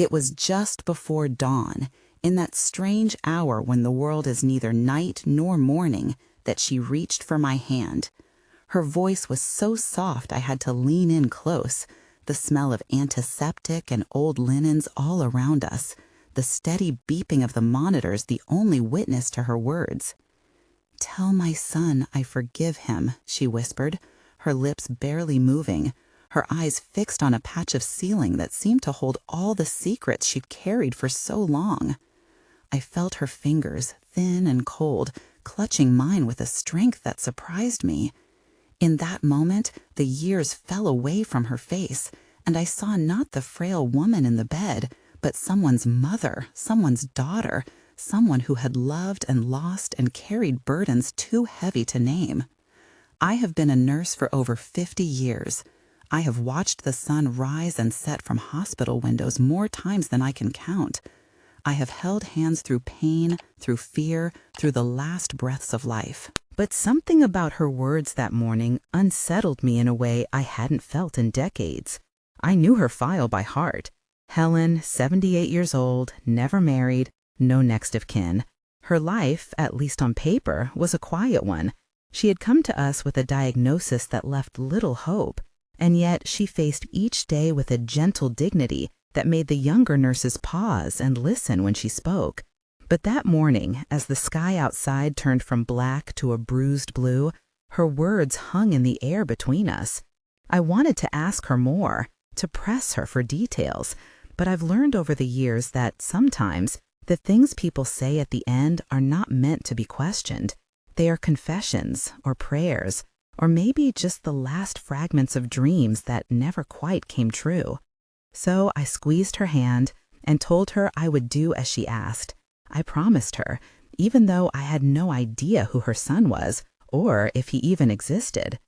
It was just before dawn, in that strange hour when the world is neither night nor morning, that she reached for my hand. Her voice was so soft I had to lean in close, the smell of antiseptic and old linens all around us, the steady beeping of the monitors the only witness to her words. "Tell my son I forgive him," she whispered, her lips barely moving, her eyes fixed on a patch of ceiling that seemed to hold all the secrets she'd carried for so long. I felt her fingers, thin and cold, clutching mine with a strength that surprised me. In that moment, the years fell away from her face, and I saw not the frail woman in the bed, but someone's mother, someone's daughter, someone who had loved and lost and carried burdens too heavy to name. I have been a nurse for over 50 years. I have watched the sun rise and set from hospital windows more times than I can count. I have held hands through pain, through fear, through the last breaths of life. But something about her words that morning unsettled me in a way I hadn't felt in decades. I knew her file by heart. Helen, 78 years old, never married, no next of kin. Her life, at least on paper, was a quiet one. She had come to us with a diagnosis that left little hope, and yet she faced each day with a gentle dignity that made the younger nurses pause and listen when she spoke. But that morning, as the sky outside turned from black to a bruised blue, her words hung in the air between us. I wanted to ask her more, to press her for details, but I've learned over the years that sometimes the things people say at the end are not meant to be questioned. They are confessions or prayers, or maybe just the last fragments of dreams that never quite came true. So I squeezed her hand and told her I would do as she asked. I promised her, even though I had no idea who her son was, or if he even existed.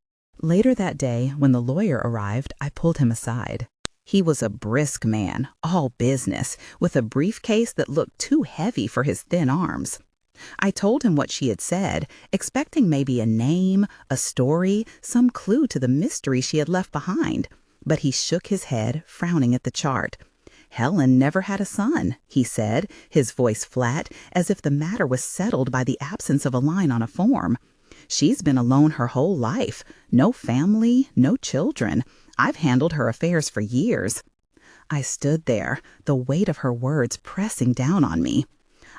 Later that day, when the lawyer arrived, I pulled him aside. He was a brisk man, all business, with a briefcase that looked too heavy for his thin arms. I told him what she had said, expecting maybe a name, a story, some clue to the mystery she had left behind. But he shook his head, frowning at the chart. "Helen never had a son," he said, his voice flat, as if the matter was settled by the absence of a line on a form. "She's been alone her whole life. No family, no children. I've handled her affairs for years." I stood there, the weight of her words pressing down on me.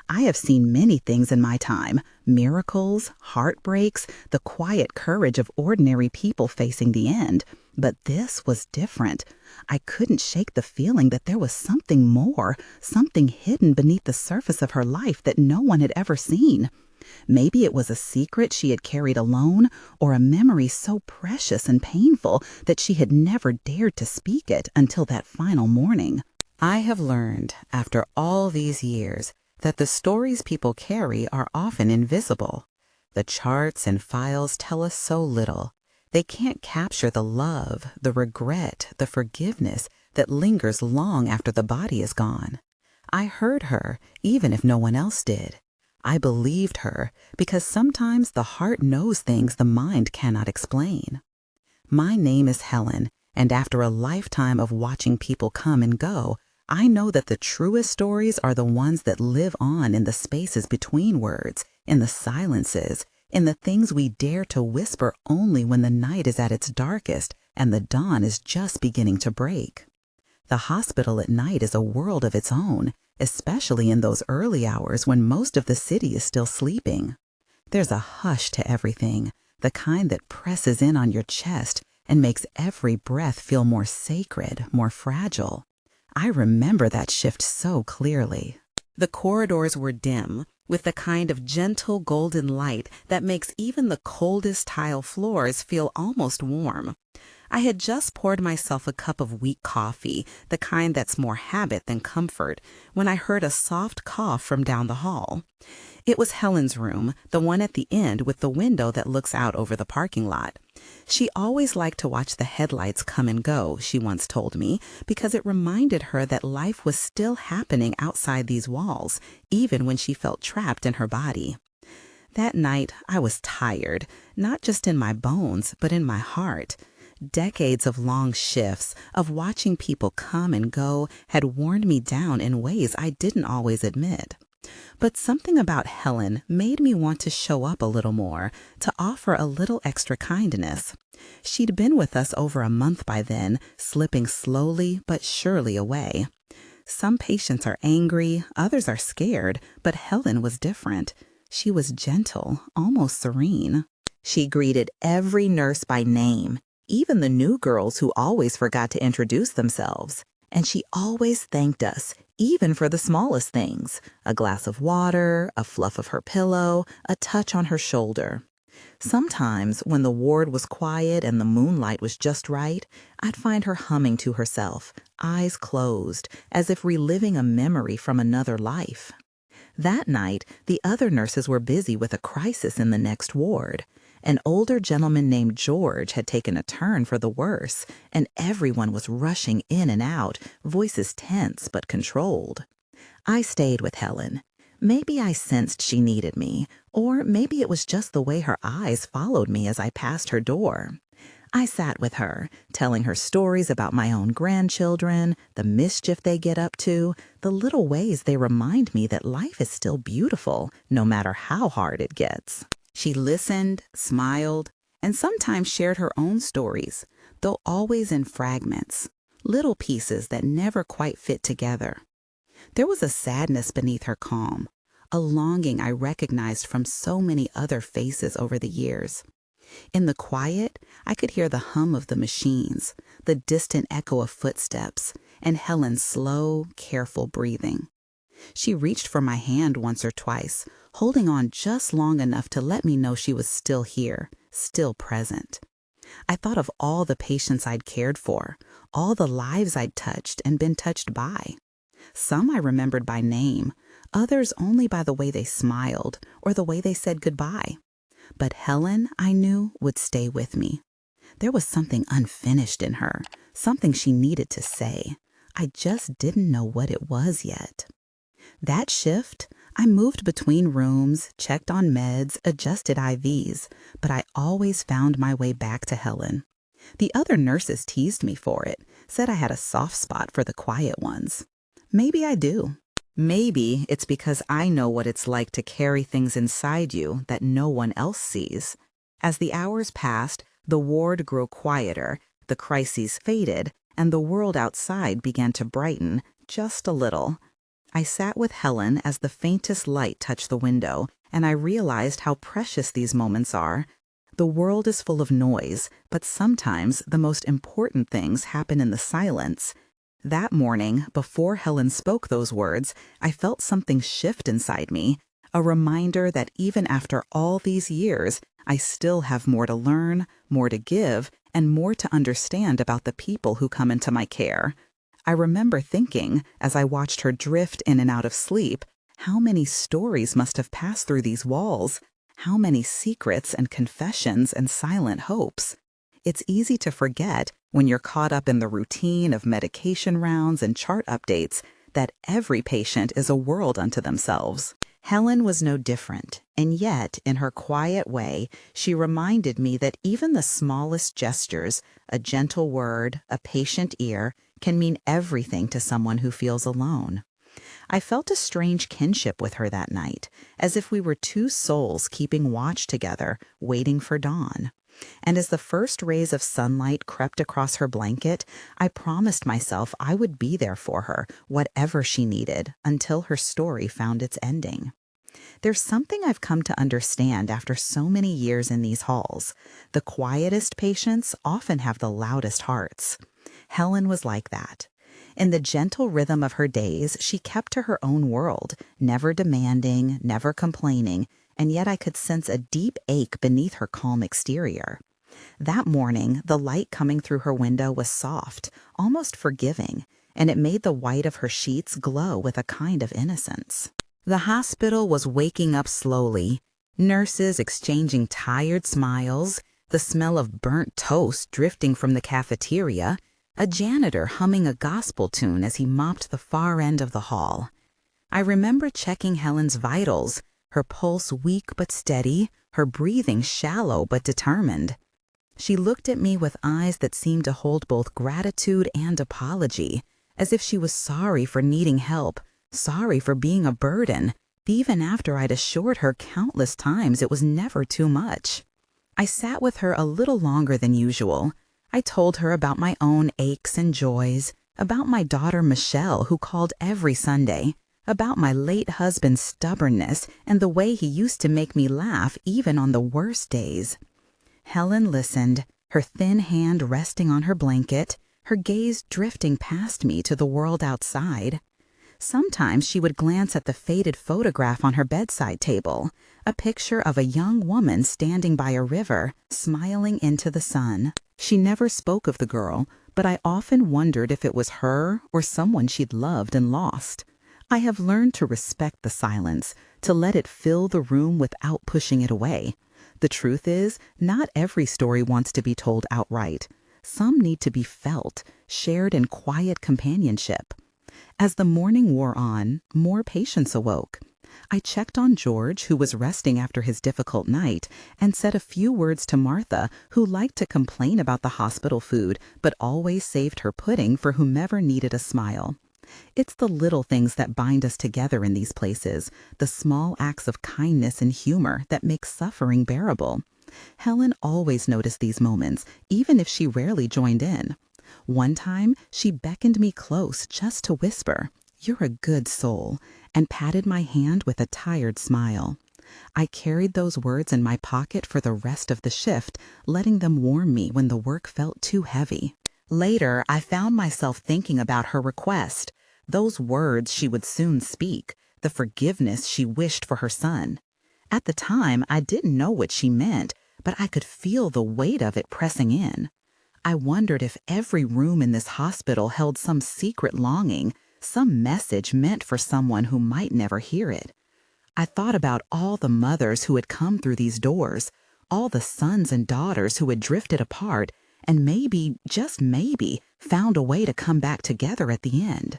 I have seen many things in my time, miracles, heartbreaks, the quiet courage of ordinary people facing the end. But this was different. I couldn't shake the feeling that there was something more, something hidden beneath the surface of her life that no one had ever seen. Maybe it was a secret she had carried alone, or a memory so precious and painful that she had never dared to speak it until that final morning. I have learned, after all these years, that the stories people carry are often invisible. The charts and files tell us so little. They can't capture the love, the regret, the forgiveness that lingers long after the body is gone. I heard her, even if no one else did. I believed her, because sometimes the heart knows things the mind cannot explain. My name is Helen, and after a lifetime of watching people come and go, I know that the truest stories are the ones that live on in the spaces between words, in the silences, in the things we dare to whisper only when the night is at its darkest and the dawn is just beginning to break. The hospital at night is a world of its own, especially in those early hours when most of the city is still sleeping. There's a hush to everything, the kind that presses in on your chest and makes every breath feel more sacred, more fragile. I remember that shift so clearly. The corridors were dim, with the kind of gentle golden light that makes even the coldest tile floors feel almost warm. I had just poured myself a cup of weak coffee, the kind that's more habit than comfort, when I heard a soft cough from down the hall. It was Helen's room, the one at the end with the window that looks out over the parking lot. She always liked to watch the headlights come and go, she once told me, because it reminded her that life was still happening outside these walls, even when she felt trapped in her body. That night, I was tired, not just in my bones, but in my heart. Decades of long shifts, of watching people come and go, had worn me down in ways I didn't always admit. But something about Helen made me want to show up a little more, to offer a little extra kindness. She'd been with us over a month by then, slipping slowly but surely away. Some patients are angry, others are scared, but Helen was different. She was gentle, almost serene. She greeted every nurse by name, even the new girls who always forgot to introduce themselves. And she always thanked us, even for the smallest things: a glass of water, a fluff of her pillow, a touch on her shoulder. Sometimes, when the ward was quiet and the moonlight was just right, I'd find her humming to herself, eyes closed, as if reliving a memory from another life. That night, the other nurses were busy with a crisis in the next ward. An older gentleman named George had taken a turn for the worse, and everyone was rushing in and out, voices tense but controlled. I stayed with Helen. Maybe I sensed she needed me, or maybe it was just the way her eyes followed me as I passed her door. I sat with her, telling her stories about my own grandchildren, the mischief they get up to, the little ways they remind me that life is still beautiful, no matter how hard it gets. She listened, smiled, and sometimes shared her own stories, though always in fragments, little pieces that never quite fit together. There was a sadness beneath her calm, a longing I recognized from so many other faces over the years. In the quiet, I could hear the hum of the machines, the distant echo of footsteps, and Helen's slow, careful breathing. She reached for my hand once or twice, holding on just long enough to let me know she was still here, still present. I thought of all the patients I'd cared for, all the lives I'd touched and been touched by. Some I remembered by name, others only by the way they smiled or the way they said goodbye. But Helen, I knew, would stay with me. There was something unfinished in her, something she needed to say. I just didn't know what it was yet. That shift, I moved between rooms, checked on meds, adjusted IVs, but I always found my way back to Helen. The other nurses teased me for it, said I had a soft spot for the quiet ones. Maybe I do. Maybe it's because I know what it's like to carry things inside you that no one else sees. As the hours passed, the ward grew quieter, the crises faded, and the world outside began to brighten, just a little. I sat with Helen as the faintest light touched the window, and I realized how precious these moments are. The world is full of noise, but sometimes the most important things happen in the silence. That morning, before Helen spoke those words, I felt something shift inside me, a reminder that even after all these years, I still have more to learn, more to give, and more to understand about the people who come into my care. I remember thinking, as I watched her drift in and out of sleep, how many stories must have passed through these walls, how many secrets and confessions and silent hopes. It's easy to forget, when you're caught up in the routine of medication rounds and chart updates, that every patient is a world unto themselves. Helen was no different, and yet, in her quiet way, she reminded me that even the smallest gestures, a gentle word, a patient ear, can mean everything to someone who feels alone. I felt a strange kinship with her that night, as if we were two souls keeping watch together, waiting for dawn. And as the first rays of sunlight crept across her blanket, I promised myself I would be there for her, whatever she needed, until her story found its ending. There's something I've come to understand after so many years in these halls. The quietest patients often have the loudest hearts. Helen was like that. In the gentle rhythm of her days, she kept to her own world, never demanding, never complaining, and yet I could sense a deep ache beneath her calm exterior. That morning, the light coming through her window was soft, almost forgiving, and it made the white of her sheets glow with a kind of innocence. The hospital was waking up slowly, nurses exchanging tired smiles, the smell of burnt toast drifting from the cafeteria, a janitor humming a gospel tune as he mopped the far end of the hall. I remember checking Helen's vitals, her pulse weak but steady, her breathing shallow but determined. She looked at me with eyes that seemed to hold both gratitude and apology, as if she was sorry for needing help, sorry for being a burden, even after I'd assured her countless times it was never too much. I sat with her a little longer than usual. I told her about my own aches and joys, about my daughter Michelle, who called every Sunday, about my late husband's stubbornness and the way he used to make me laugh even on the worst days. Helen listened, her thin hand resting on her blanket, her gaze drifting past me to the world outside. Sometimes she would glance at the faded photograph on her bedside table, a picture of a young woman standing by a river, smiling into the sun. She never spoke of the girl, but I often wondered if it was her or someone she'd loved and lost. I have learned to respect the silence, to let it fill the room without pushing it away. The truth is, not every story wants to be told outright. Some need to be felt, shared in quiet companionship. As the morning wore on, more patience awoke. I checked on George, who was resting after his difficult night, and said a few words to Martha, who liked to complain about the hospital food, but always saved her pudding for whomever needed a smile. It's the little things that bind us together in these places, the small acts of kindness and humor that make suffering bearable. Helen always noticed these moments, even if she rarely joined in. One time, she beckoned me close just to whisper, "You're a good soul," and patted my hand with a tired smile. I carried those words in my pocket for the rest of the shift, letting them warm me when the work felt too heavy. Later, I found myself thinking about her request, those words she would soon speak, the forgiveness she wished for her son. At the time, I didn't know what she meant, but I could feel the weight of it pressing in. I wondered if every room in this hospital held some secret longing, some message meant for someone who might never hear it. I thought about all the mothers who had come through these doors, all the sons and daughters who had drifted apart, and maybe, just maybe, found a way to come back together at the end.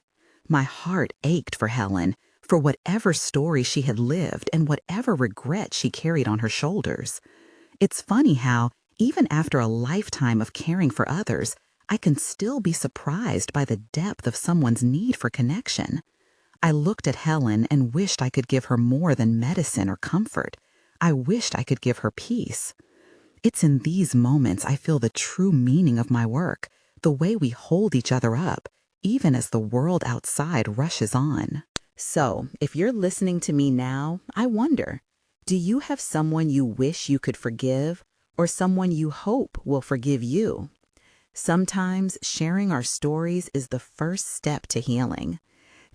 My heart ached for Helen, for whatever story she had lived and whatever regret she carried on her shoulders. It's funny how, even after a lifetime of caring for others, I can still be surprised by the depth of someone's need for connection. I looked at Helen and wished I could give her more than medicine or comfort. I wished I could give her peace. It's in these moments I feel the true meaning of my work, the way we hold each other up, even as the world outside rushes on. So, if you're listening to me now, I wonder, do you have someone you wish you could forgive, or someone you hope will forgive you? Sometimes sharing our stories is the first step to healing.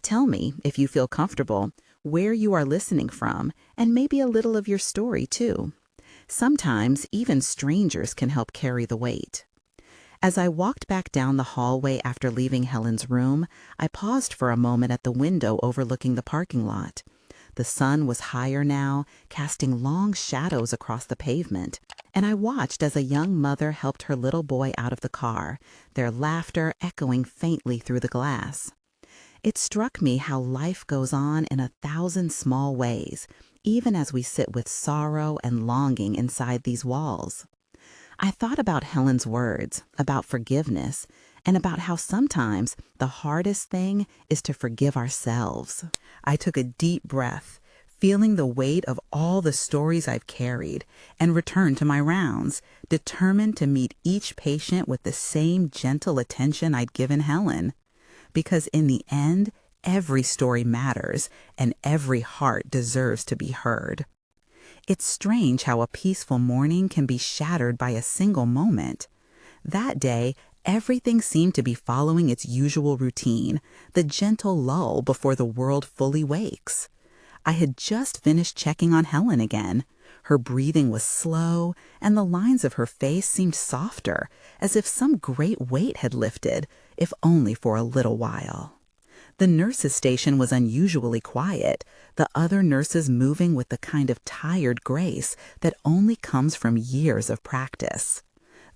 Tell me, if you feel comfortable, where you are listening from, and maybe a little of your story too. Sometimes even strangers can help carry the weight. As I walked back down the hallway after leaving Helen's room, I paused for a moment at the window overlooking the parking lot. The sun was higher now, casting long shadows across the pavement, and I watched as a young mother helped her little boy out of the car, their laughter echoing faintly through the glass. It struck me how life goes on in 1,000 small ways, even as we sit with sorrow and longing inside these walls. I thought about Helen's words, about forgiveness, and about how sometimes the hardest thing is to forgive ourselves. I took a deep breath, feeling the weight of all the stories I've carried, and returned to my rounds, determined to meet each patient with the same gentle attention I'd given Helen. Because in the end, every story matters, and every heart deserves to be heard. It's strange how a peaceful morning can be shattered by a single moment. That day, everything seemed to be following its usual routine, the gentle lull before the world fully wakes. I had just finished checking on Helen again. Her breathing was slow, and the lines of her face seemed softer, as if some great weight had lifted, if only for a little while. The nurses' station was unusually quiet, the other nurses moving with the kind of tired grace that only comes from years of practice.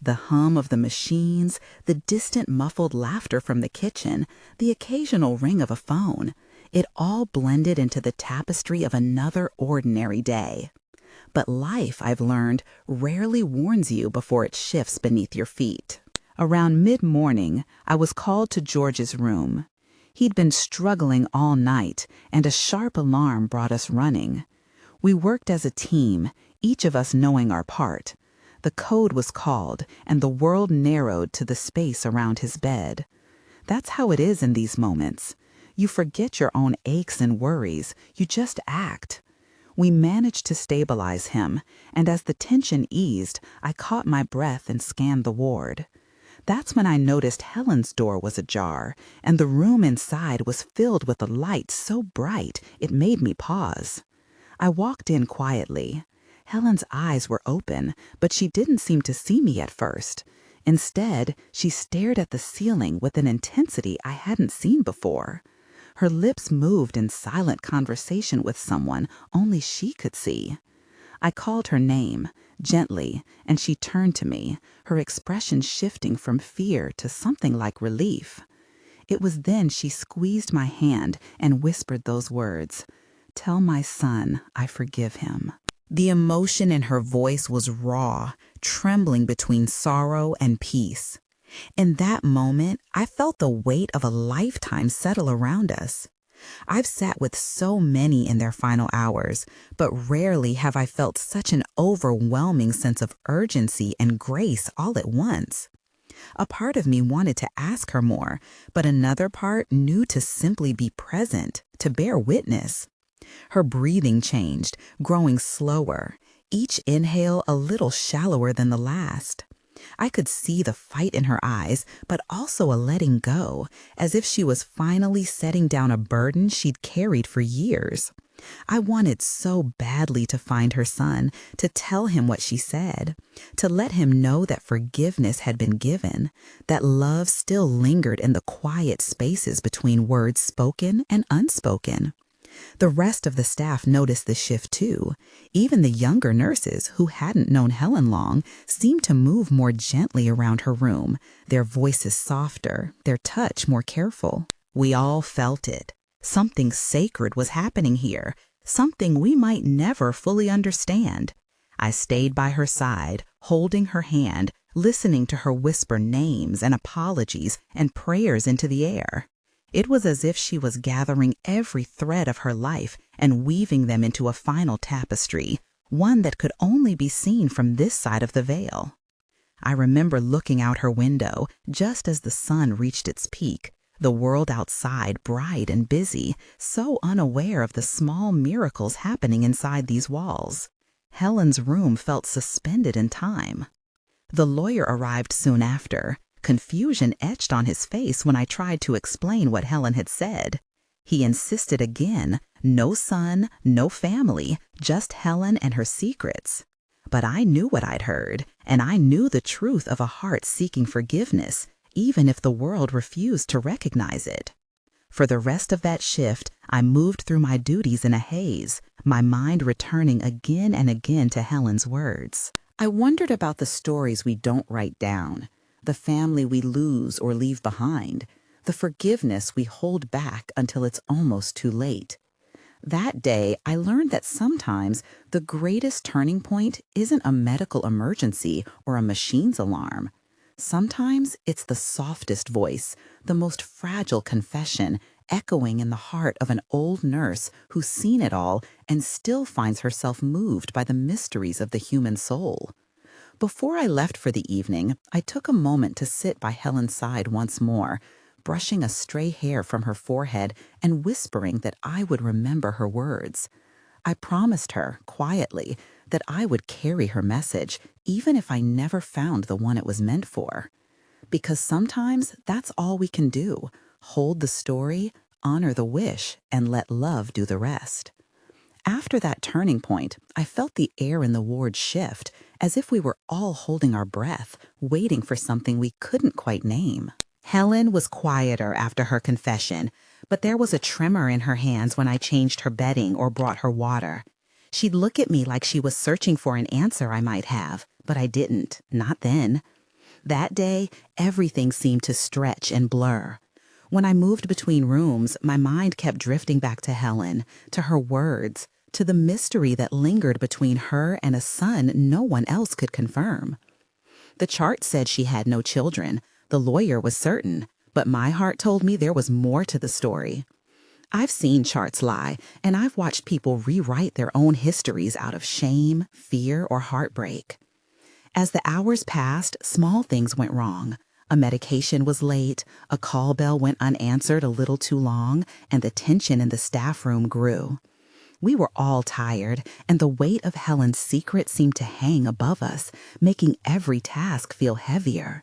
The hum of the machines, the distant muffled laughter from the kitchen, the occasional ring of a phone, it all blended into the tapestry of another ordinary day. But life, I've learned, rarely warns you before it shifts beneath your feet. Around mid-morning, I was called to George's room. He'd been struggling all night, and a sharp alarm brought us running. We worked as a team, each of us knowing our part. The code was called, and the world narrowed to the space around his bed. That's how it is in these moments. You forget your own aches and worries. You just act. We managed to stabilize him, and as the tension eased, I caught my breath and scanned the ward. That's when I noticed Helen's door was ajar, and the room inside was filled with a light so bright it made me pause. I walked in quietly. Helen's eyes were open, but she didn't seem to see me at first. Instead, she stared at the ceiling with an intensity I hadn't seen before. Her lips moved in silent conversation with someone only she could see. I called her name, gently, and she turned to me, her expression shifting from fear to something like relief. It was then she squeezed my hand and whispered those words, "Tell my son I forgive him." The emotion in her voice was raw, trembling between sorrow and peace. In that moment, I felt the weight of a lifetime settle around us. I've sat with so many in their final hours, but rarely have I felt such an overwhelming sense of urgency and grace all at once. A part of me wanted to ask her more, but another part knew to simply be present, to bear witness. Her breathing changed, growing slower, each inhale a little shallower than the last. I could see the fight in her eyes, but also a letting go, as if she was finally setting down a burden she'd carried for years. I wanted so badly to find her son, to tell him what she said, to let him know that forgiveness had been given, that love still lingered in the quiet spaces between words spoken and unspoken. The rest of the staff noticed the shift too. Even the younger nurses, who hadn't known Helen long, seemed to move more gently around her room, their voices softer, their touch more careful. We all felt it. Something sacred was happening here, something we might never fully understand. I stayed by her side, holding her hand, listening to her whisper names and apologies and prayers into the air. It was as if she was gathering every thread of her life and weaving them into a final tapestry, one that could only be seen from this side of the veil. I remember looking out her window just as the sun reached its peak, the world outside bright and busy, so unaware of the small miracles happening inside these walls. Helen's room felt suspended in time. The lawyer arrived soon after. Confusion etched on his face when I tried to explain what Helen had said. He insisted again, no son, no family, just Helen and her secrets. But I knew what I'd heard, and I knew the truth of a heart seeking forgiveness, even if the world refused to recognize it. For the rest of that shift, I moved through my duties in a haze, my mind returning again and again to Helen's words. I wondered about the stories we don't write down, the family we lose or leave behind, the forgiveness we hold back until it's almost too late. That day, I learned that sometimes the greatest turning point isn't a medical emergency or a machine's alarm. Sometimes it's the softest voice, the most fragile confession, echoing in the heart of an old nurse who's seen it all and still finds herself moved by the mysteries of the human soul. Before I left for the evening, I took a moment to sit by Helen's side once more, brushing a stray hair from her forehead and whispering that I would remember her words. I promised her, quietly, that I would carry her message, even if I never found the one it was meant for. Because sometimes that's all we can do: hold the story, honor the wish, and let love do the rest. After that turning point, I felt the air in the ward shift, as if we were all holding our breath, waiting for something we couldn't quite name. Helen was quieter after her confession, but there was a tremor in her hands when I changed her bedding or brought her water. She'd look at me like she was searching for an answer I might have, but I didn't, not then. That day, everything seemed to stretch and blur. When I moved between rooms, my mind kept drifting back to Helen, to her words, to the mystery that lingered between her and a son no one else could confirm. The chart said she had no children. The lawyer was certain, but my heart told me there was more to the story. I've seen charts lie, and I've watched people rewrite their own histories out of shame, fear, or heartbreak. As the hours passed, small things went wrong. A medication was late, a call bell went unanswered a little too long, and the tension in the staff room grew. We were all tired, and the weight of Helen's secret seemed to hang above us, making every task feel heavier.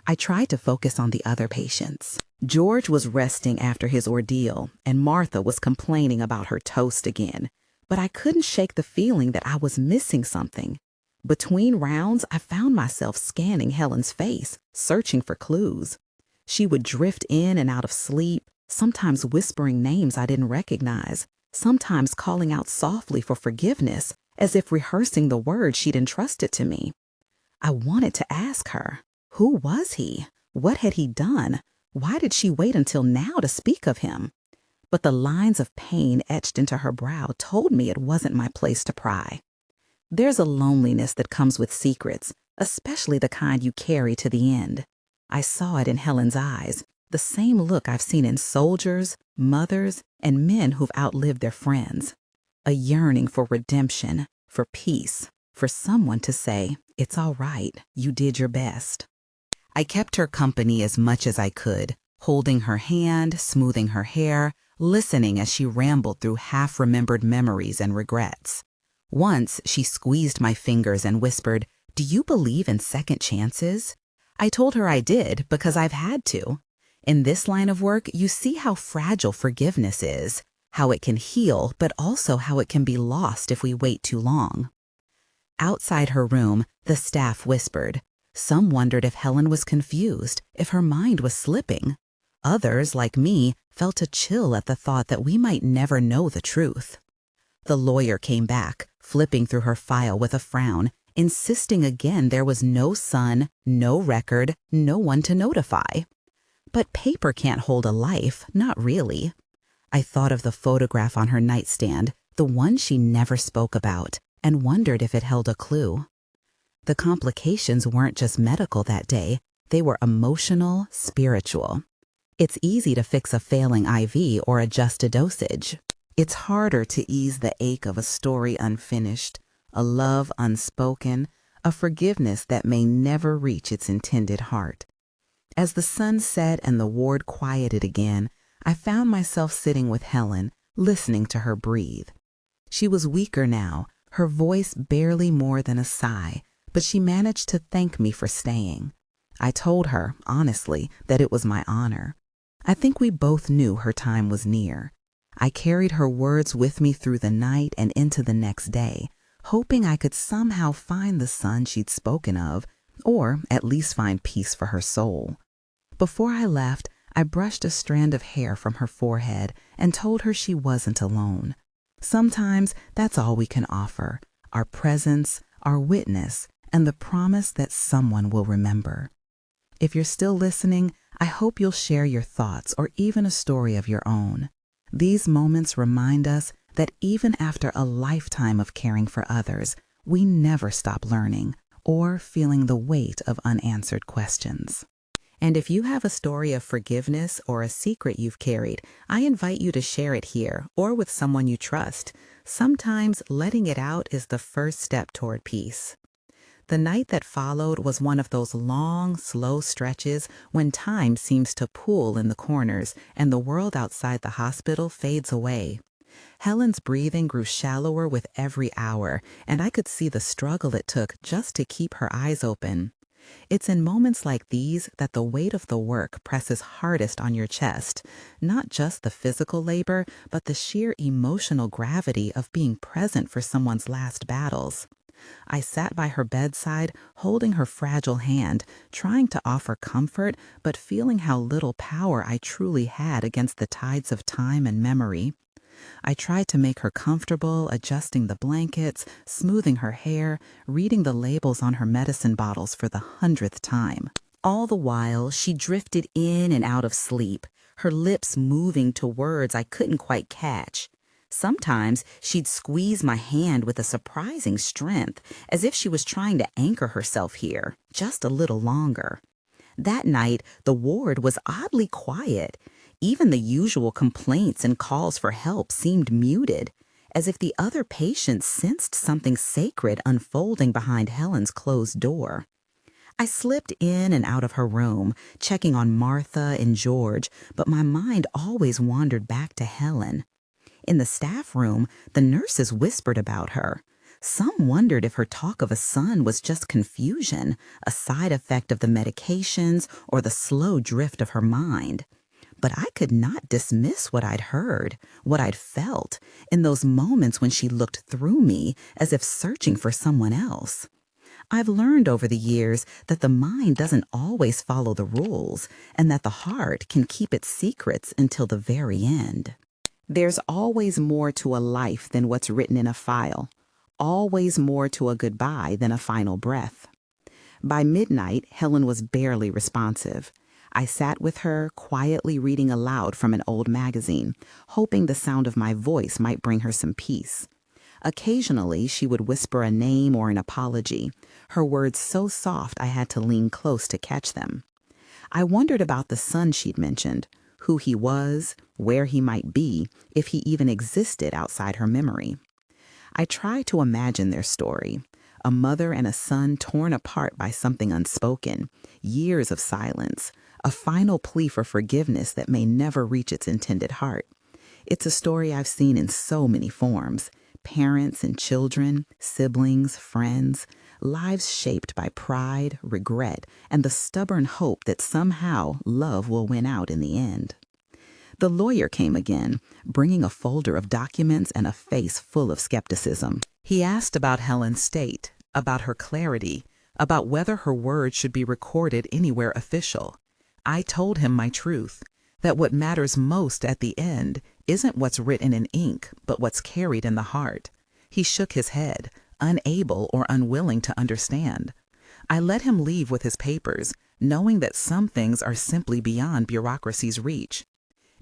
I tried to focus on the other patients. George was resting after his ordeal, and Martha was complaining about her toast again. But I couldn't shake the feeling that I was missing something. Between rounds, I found myself scanning Helen's face, searching for clues. She would drift in and out of sleep, sometimes whispering names I didn't recognize, sometimes calling out softly for forgiveness, as if rehearsing the words she'd entrusted to me. I wanted to ask her, who was he? What had he done? Why did she wait until now to speak of him? But the lines of pain etched into her brow told me it wasn't my place to pry. There's a loneliness that comes with secrets, especially the kind you carry to the end. I saw it in Helen's eyes, the same look I've seen in soldiers, mothers, and men who've outlived their friends. A yearning for redemption, for peace, for someone to say, "It's all right, you did your best." I kept her company as much as I could, holding her hand, smoothing her hair, listening as she rambled through half-remembered memories and regrets. Once, she squeezed my fingers and whispered, "Do you believe in second chances?" I told her I did because I've had to. In this line of work, you see how fragile forgiveness is, how it can heal, but also how it can be lost if we wait too long. Outside her room, the staff whispered. Some wondered if Helen was confused, if her mind was slipping. Others, like me, felt a chill at the thought that we might never know the truth. The lawyer came back, flipping through her file with a frown, insisting again there was no son, no record, no one to notify. But paper can't hold a life, not really. I thought of the photograph on her nightstand, the one she never spoke about, and wondered if it held a clue. The complications weren't just medical that day, they were emotional, spiritual. It's easy to fix a failing IV or adjust a dosage. It's harder to ease the ache of a story unfinished, a love unspoken, a forgiveness that may never reach its intended heart. As the sun set and the ward quieted again, I found myself sitting with Helen, listening to her breathe. She was weaker now, her voice barely more than a sigh, but she managed to thank me for staying. I told her, honestly, that it was my honor. I think we both knew her time was near. I carried her words with me through the night and into the next day, hoping I could somehow find the son she'd spoken of, or at least find peace for her soul. Before I left, I brushed a strand of hair from her forehead and told her she wasn't alone. Sometimes that's all we can offer, our presence, our witness, and the promise that someone will remember. If you're still listening, I hope you'll share your thoughts or even a story of your own. These moments remind us that even after a lifetime of caring for others, we never stop learning or feeling the weight of unanswered questions. And if you have a story of forgiveness or a secret you've carried, I invite you to share it here or with someone you trust. Sometimes letting it out is the first step toward peace. The night that followed was one of those long, slow stretches when time seems to pool in the corners and the world outside the hospital fades away. Helen's breathing grew shallower with every hour, and I could see the struggle it took just to keep her eyes open. It's in moments like these that the weight of the work presses hardest on your chest, not just the physical labor, but the sheer emotional gravity of being present for someone's last battles. I sat by her bedside, holding her fragile hand, trying to offer comfort, but feeling how little power I truly had against the tides of time and memory. I tried to make her comfortable, adjusting the blankets, smoothing her hair, reading the labels on her medicine bottles for the 100th time. All the while, she drifted in and out of sleep, her lips moving to words I couldn't quite catch. Sometimes she'd squeeze my hand with a surprising strength, as if she was trying to anchor herself here just a little longer. That night, the ward was oddly quiet. Even the usual complaints and calls for help seemed muted, as if the other patients sensed something sacred unfolding behind Helen's closed door. I slipped in and out of her room, checking on Martha and George, but my mind always wandered back to Helen. In the staff room, the nurses whispered about her. Some wondered if her talk of a son was just confusion, a side effect of the medications, or the slow drift of her mind. But I could not dismiss what I'd heard, what I'd felt, in those moments when she looked through me as if searching for someone else. I've learned over the years that the mind doesn't always follow the rules, and that the heart can keep its secrets until the very end. There's always more to a life than what's written in a file. Always more to a goodbye than a final breath. By midnight, Helen was barely responsive. I sat with her, quietly reading aloud from an old magazine, hoping the sound of my voice might bring her some peace. Occasionally, she would whisper a name or an apology, her words so soft I had to lean close to catch them. I wondered about the son she'd mentioned, who he was, where he might be, if he even existed outside her memory. I tried to imagine their story, a mother and a son torn apart by something unspoken, years of silence, a final plea for forgiveness that may never reach its intended heart. It's a story I've seen in so many forms: parents and children, siblings, friends, lives shaped by pride, regret, and the stubborn hope that somehow love will win out in the end. The lawyer came again, bringing a folder of documents and a face full of skepticism. He asked about Helen's state, about her clarity, about whether her words should be recorded anywhere official. I told him my truth, that what matters most at the end isn't what's written in ink, but what's carried in the heart. He shook his head, unable or unwilling to understand. I let him leave with his papers, knowing that some things are simply beyond bureaucracy's reach.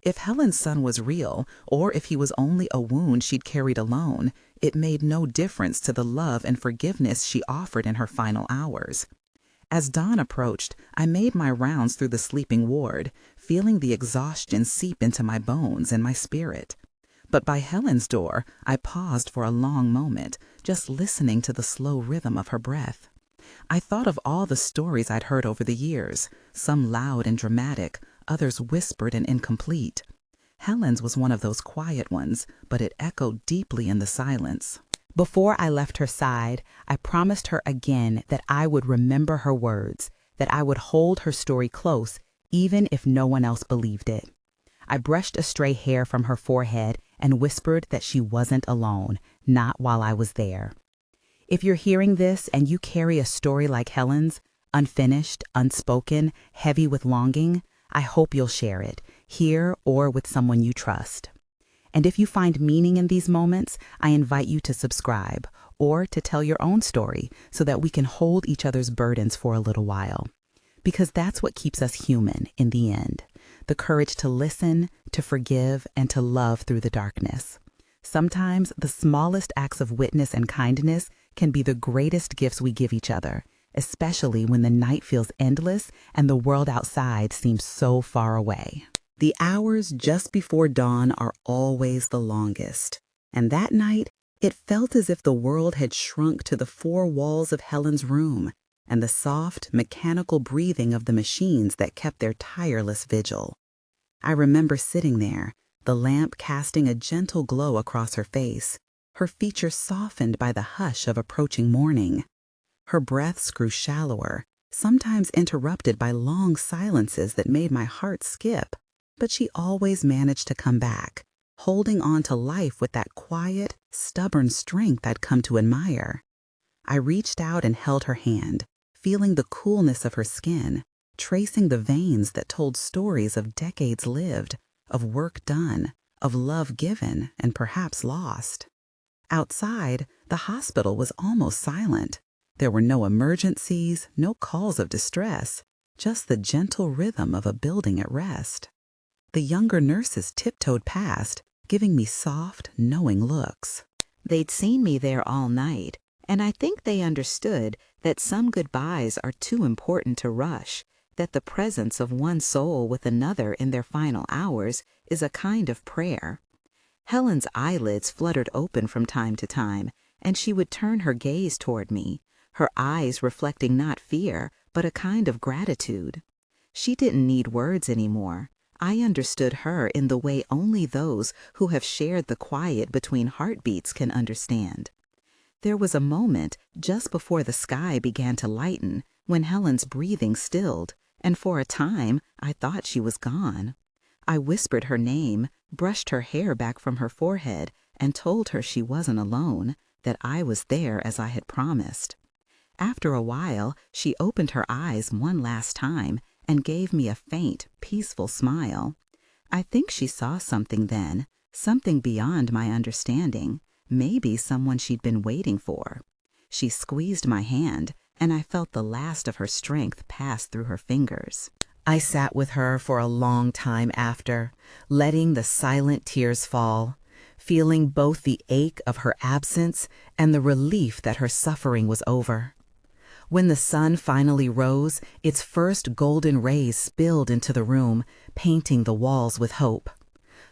If Helen's son was real, or if he was only a wound she'd carried alone, it made no difference to the love and forgiveness she offered in her final hours. As dawn approached, I made my rounds through the sleeping ward, feeling the exhaustion seep into my bones and my spirit. But by Helen's door, I paused for a long moment, just listening to the slow rhythm of her breath. I thought of all the stories I'd heard over the years, some loud and dramatic, others whispered and incomplete. Helen's was one of those quiet ones, but it echoed deeply in the silence. Before I left her side, I promised her again that I would remember her words, that I would hold her story close, even if no one else believed it. I brushed a stray hair from her forehead and whispered that she wasn't alone, not while I was there. If you're hearing this and you carry a story like Helen's, unfinished, unspoken, heavy with longing, I hope you'll share it, here or with someone you trust. And if you find meaning in these moments, I invite you to subscribe or to tell your own story so that we can hold each other's burdens for a little while. Because that's what keeps us human in the end, the courage to listen, to forgive, and to love through the darkness. Sometimes the smallest acts of witness and kindness can be the greatest gifts we give each other, especially when the night feels endless and the world outside seems so far away. The hours just before dawn are always the longest, and that night it felt as if the world had shrunk to the four walls of Helen's room and the soft, mechanical breathing of the machines that kept their tireless vigil. I remember sitting there, the lamp casting a gentle glow across her face, her features softened by the hush of approaching morning. Her breaths grew shallower, sometimes interrupted by long silences that made my heart skip, but she always managed to come back, holding on to life with that quiet, stubborn strength I'd come to admire. I reached out and held her hand, feeling the coolness of her skin, tracing the veins that told stories of decades lived, of work done, of love given and perhaps lost. Outside, the hospital was almost silent. There were no emergencies, no calls of distress, just the gentle rhythm of a building at rest. The younger nurses tiptoed past, giving me soft, knowing looks. They'd seen me there all night, and I think they understood that some goodbyes are too important to rush, that the presence of one soul with another in their final hours is a kind of prayer. Helen's eyelids fluttered open from time to time, and she would turn her gaze toward me, her eyes reflecting not fear, but a kind of gratitude. She didn't need words anymore. I understood her in the way only those who have shared the quiet between heartbeats can understand. There was a moment just before the sky began to lighten when Helen's breathing stilled, and for a time I thought she was gone. I whispered her name, brushed her hair back from her forehead, and told her she wasn't alone, that I was there as I had promised. After a while, she opened her eyes one last time and gave me a faint, peaceful smile. I think she saw something then, something beyond my understanding, maybe someone she'd been waiting for. She squeezed my hand, and I felt the last of her strength pass through her fingers. I sat with her for a long time after, letting the silent tears fall, feeling both the ache of her absence and the relief that her suffering was over. When the sun finally rose, its first golden rays spilled into the room, painting the walls with hope.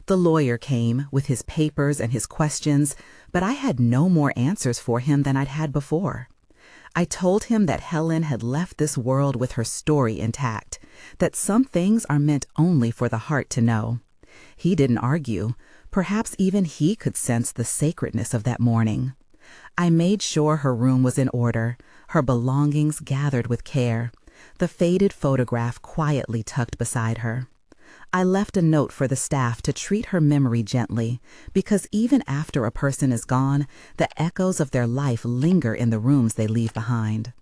The lawyer came with his papers and his questions, but I had no more answers for him than I'd had before. I told him that Helen had left this world with her story intact, that some things are meant only for the heart to know. He didn't argue. Perhaps even he could sense the sacredness of that morning. I made sure her room was in order, her belongings gathered with care, the faded photograph quietly tucked beside her. I left a note for the staff to treat her memory gently, because even after a person is gone, the echoes of their life linger in the rooms they leave behind.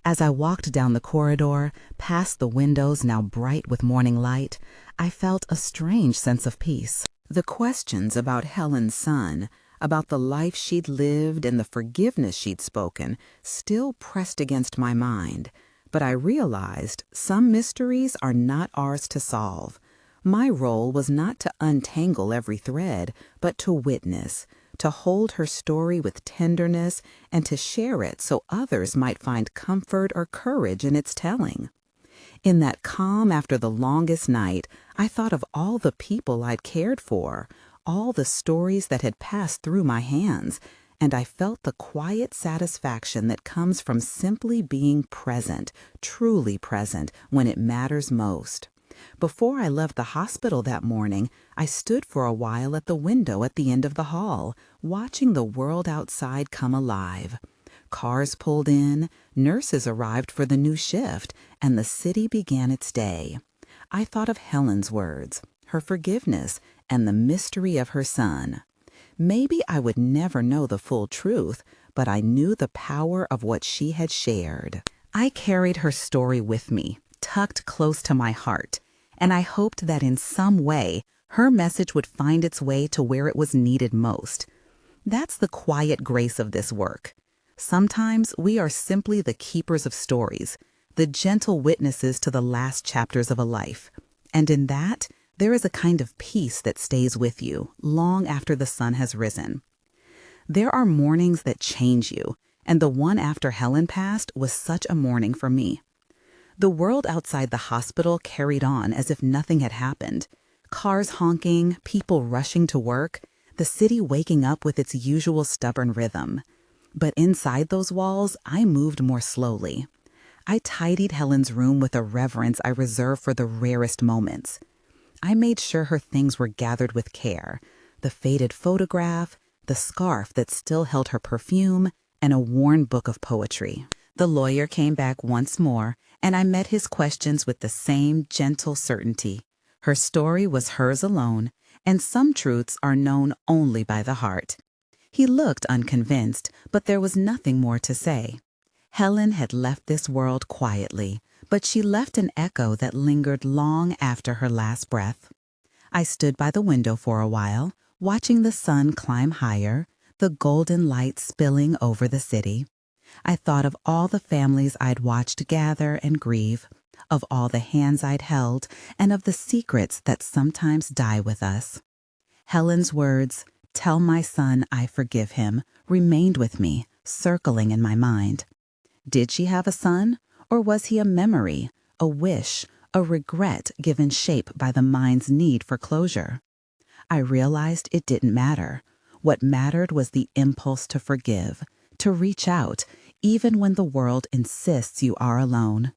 As I walked down the corridor, past the windows now bright with morning light, I felt a strange sense of peace. The questions about Helen's son, about the life she'd lived and the forgiveness she'd spoken, still pressed against my mind, but I realized some mysteries are not ours to solve. My role was not to untangle every thread, but to witness, to hold her story with tenderness, and to share it so others might find comfort or courage in its telling. In that calm after the longest night, I thought of all the people I'd cared for, all the stories that had passed through my hands, and I felt the quiet satisfaction that comes from simply being present, truly present, when it matters most. Before I left the hospital that morning, I stood for a while at the window at the end of the hall, watching the world outside come alive. Cars pulled in, nurses arrived for the new shift, and the city began its day. I thought of Helen's words, her forgiveness, and the mystery of her son. Maybe I would never know the full truth, but I knew the power of what she had shared. I carried her story with me, tucked close to my heart, and I hoped that in some way her message would find its way to where it was needed most. That's the quiet grace of this work. Sometimes we are simply the keepers of stories, the gentle witnesses to the last chapters of a life. And in that, there is a kind of peace that stays with you long after the sun has risen. There are mornings that change you, and the one after Helen passed was such a morning for me. The world outside the hospital carried on as if nothing had happened. Cars honking, people rushing to work, the city waking up with its usual stubborn rhythm. But inside those walls, I moved more slowly. I tidied Helen's room with a reverence I reserve for the rarest moments. I made sure her things were gathered with care, the faded photograph, the scarf that still held her perfume, and a worn book of poetry. The lawyer came back once more, and I met his questions with the same gentle certainty. Her story was hers alone, and some truths are known only by the heart. He looked unconvinced, but there was nothing more to say. Helen had left this world quietly, but she left an echo that lingered long after her last breath. I stood by the window for a while, watching the sun climb higher, the golden light spilling over the city. I thought of all the families I'd watched gather and grieve, of all the hands I'd held, and of the secrets that sometimes die with us. Helen's words, "Tell my son I forgive him," remained with me, circling in my mind. Did she have a son, or was he a memory, a wish, a regret given shape by the mind's need for closure? I realized it didn't matter. What mattered was the impulse to forgive, to reach out, even when the world insists you are alone.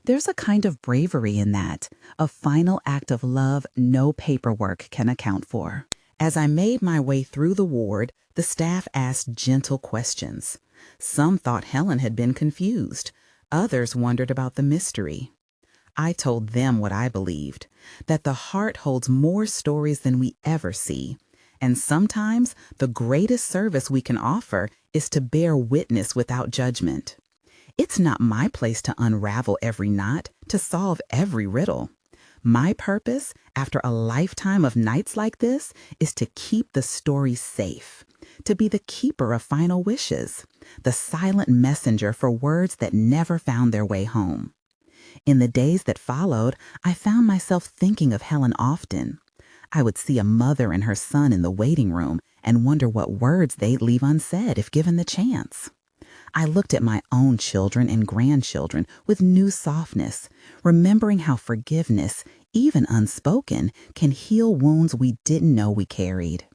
There's a kind of bravery in that, a final act of love no paperwork can account for. As I made my way through the ward, the staff asked gentle questions. Some thought Helen had been confused. Others wondered about the mystery. I told them what I believed, that the heart holds more stories than we ever see. And sometimes the greatest service we can offer is to bear witness without judgment. It's not my place to unravel every knot, to solve every riddle. My purpose, after a lifetime of nights like this, is to keep the story safe, to be the keeper of final wishes, the silent messenger for words that never found their way home. In the days that followed, I found myself thinking of Helen often. I would see a mother and her son in the waiting room and wonder what words they'd leave unsaid if given the chance. I looked at my own children and grandchildren with new softness, remembering how forgiveness, even unspoken, can heal wounds we didn't know we carried.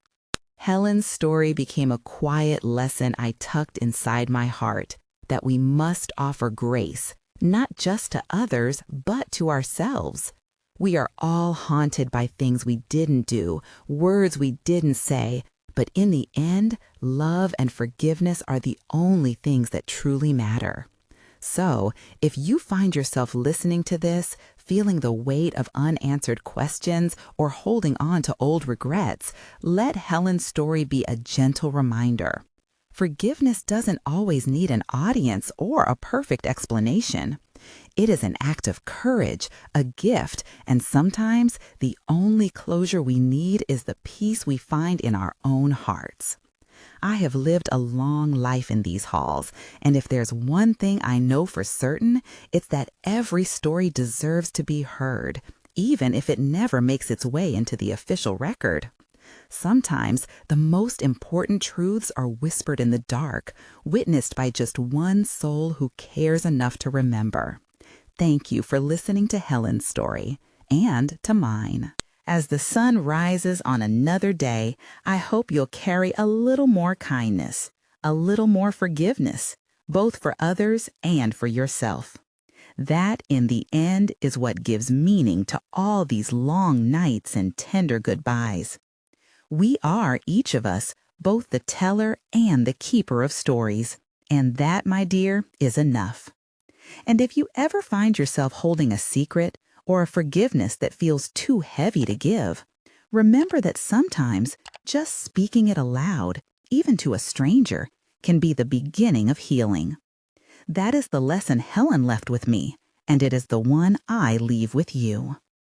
Helen's story became a quiet lesson I tucked inside my heart, that we must offer grace, not just to others, but to ourselves. We are all haunted by things we didn't do, words we didn't say, but in the end, love and forgiveness are the only things that truly matter. So, if you find yourself listening to this, feeling the weight of unanswered questions or holding on to old regrets, let Helen's story be a gentle reminder. Forgiveness doesn't always need an audience or a perfect explanation. It is an act of courage, a gift, and sometimes the only closure we need is the peace we find in our own hearts. I have lived a long life in these halls, and if there's one thing I know for certain, it's that every story deserves to be heard, even if it never makes its way into the official record. Sometimes the most important truths are whispered in the dark, witnessed by just one soul who cares enough to remember. Thank you for listening to Helen's story, and to mine. As the sun rises on another day, I hope you'll carry a little more kindness, a little more forgiveness, both for others and for yourself. That, in the end, is what gives meaning to all these long nights and tender goodbyes. We are, each of us, both the teller and the keeper of stories, and that, my dear, is enough. And if you ever find yourself holding a secret or a forgiveness that feels too heavy to give, remember that sometimes just speaking it aloud, even to a stranger, can be the beginning of healing. That is the lesson Helen left with me, and it is the one I leave with you.